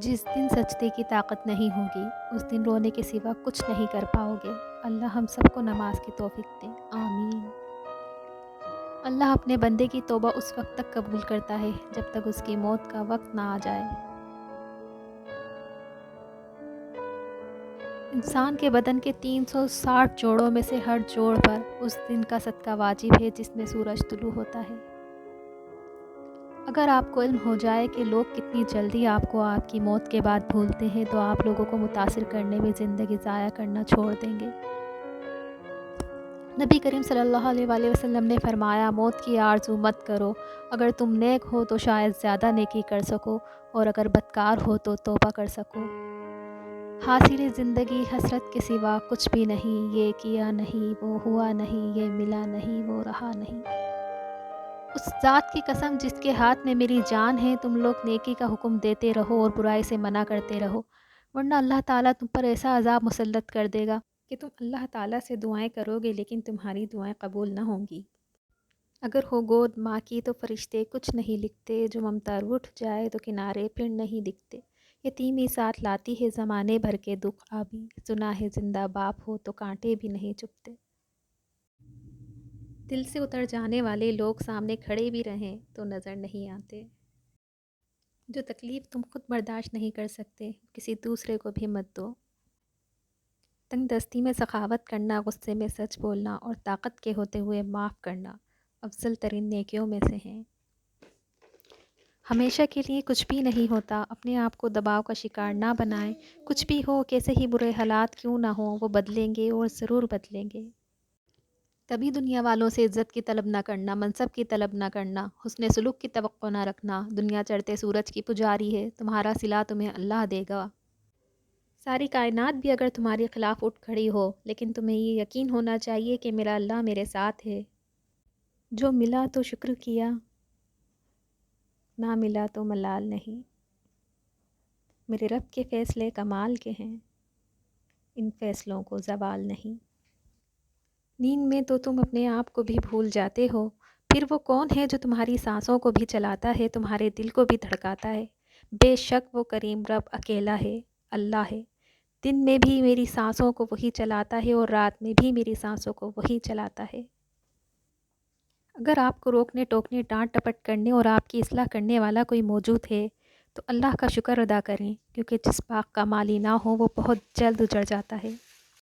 جس دن سجدے کی طاقت نہیں ہوگی اس دن رونے کے سوا کچھ نہیں کر پاؤ گے۔ اللہ ہم سب کو نماز کی توفیق دے، آمین۔ اللہ اپنے بندے کی توبہ اس وقت تک قبول کرتا ہے جب تک اس کی موت کا وقت نہ آ جائے۔ انسان کے بدن کے 360 جوڑوں میں سے ہر جوڑ پر اس دن کا صدقہ واجب ہے جس میں سورج طلوع ہوتا ہے۔ اگر آپ کو علم ہو جائے کہ لوگ کتنی جلدی آپ کو آپ کی موت کے بعد بھولتے ہیں تو آپ لوگوں کو متاثر کرنے میں زندگی ضائع کرنا چھوڑ دیں گے۔ نبی کریم صلی اللہ علیہ وآلہ وسلم نے فرمایا، موت کی آرزو مت کرو، اگر تم نیک ہو تو شاید زیادہ نیکی کر سکو اور اگر بدکار ہو تو توبہ کر سکو۔ حاصل زندگی حسرت کے سوا کچھ بھی نہیں، یہ کیا نہیں، وہ ہوا نہیں، یہ ملا نہیں، وہ رہا نہیں۔ اس ذات کی قسم جس کے ہاتھ میں میری جان ہے، تم لوگ نیکی کا حکم دیتے رہو اور برائی سے منع کرتے رہو، ورنہ اللہ تعالیٰ تم پر ایسا عذاب مسلط کر دے گا کہ تم اللہ تعالیٰ سے دعائیں کرو گے لیکن تمہاری دعائیں قبول نہ ہوں گی۔ اگر ہو گود ماں کی تو فرشتے کچھ نہیں لکھتے، جو ممتا اٹھ جائے تو کنارے پھر نہیں دکھتے۔ یتیمی ساتھ لاتی ہے زمانے بھر کے دکھ آبی، سنا ہے زندہ باپ ہو تو کانٹے بھی نہیں چبھتے۔ دل سے اتر جانے والے لوگ سامنے کھڑے بھی رہیں تو نظر نہیں آتے۔ جو تکلیف تم خود برداشت نہیں کر سکتے کسی دوسرے کو بھی مت دو۔ تنگ دستی میں سخاوت کرنا، غصے میں سچ بولنا اور طاقت کے ہوتے ہوئے معاف کرنا افضل ترین نیکیوں میں سے ہیں۔ ہمیشہ کے لیے کچھ بھی نہیں ہوتا، اپنے آپ کو دباؤ کا شکار نہ بنائیں۔ کچھ بھی ہو، کیسے ہی برے حالات کیوں نہ ہوں، وہ بدلیں گے اور ضرور بدلیں گے۔ کبھی دنیا والوں سے عزت کی طلب نہ کرنا، منصب کی طلب نہ کرنا، حسن سلوک کی توقع نہ رکھنا۔ دنیا چڑھتے سورج کی پجاری ہے، تمہارا صلہ تمہیں اللہ دے گا۔ ساری کائنات بھی اگر تمہارے خلاف اٹھ کھڑی ہو لیکن تمہیں یہ یقین ہونا چاہیے کہ میرا اللہ میرے ساتھ ہے۔ جو ملا تو شکر کیا، نہ ملا تو ملال نہیں۔ میرے رب کے فیصلے کمال کے ہیں، ان فیصلوں کو زوال نہیں۔ نیند میں تو تم اپنے آپ کو بھی بھول جاتے ہو، پھر وہ کون ہے جو تمہاری سانسوں کو بھی چلاتا ہے، تمہارے دل کو بھی دھڑکاتا ہے؟ بے شک وہ کریم رب اکیلا ہے، اللہ ہے۔ دن میں بھی میری سانسوں کو وہی چلاتا ہے اور رات میں بھی میری سانسوں کو وہی چلاتا ہے۔ اگر آپ کو روکنے ٹوکنے ڈانٹ ٹپٹ کرنے اور آپ کی اصلاح کرنے والا کوئی موجود ہے تو اللہ کا شکر ادا کریں، کیونکہ جس باغ کا مالی نہ ہو وہ بہت جلد اجڑ جاتا ہے۔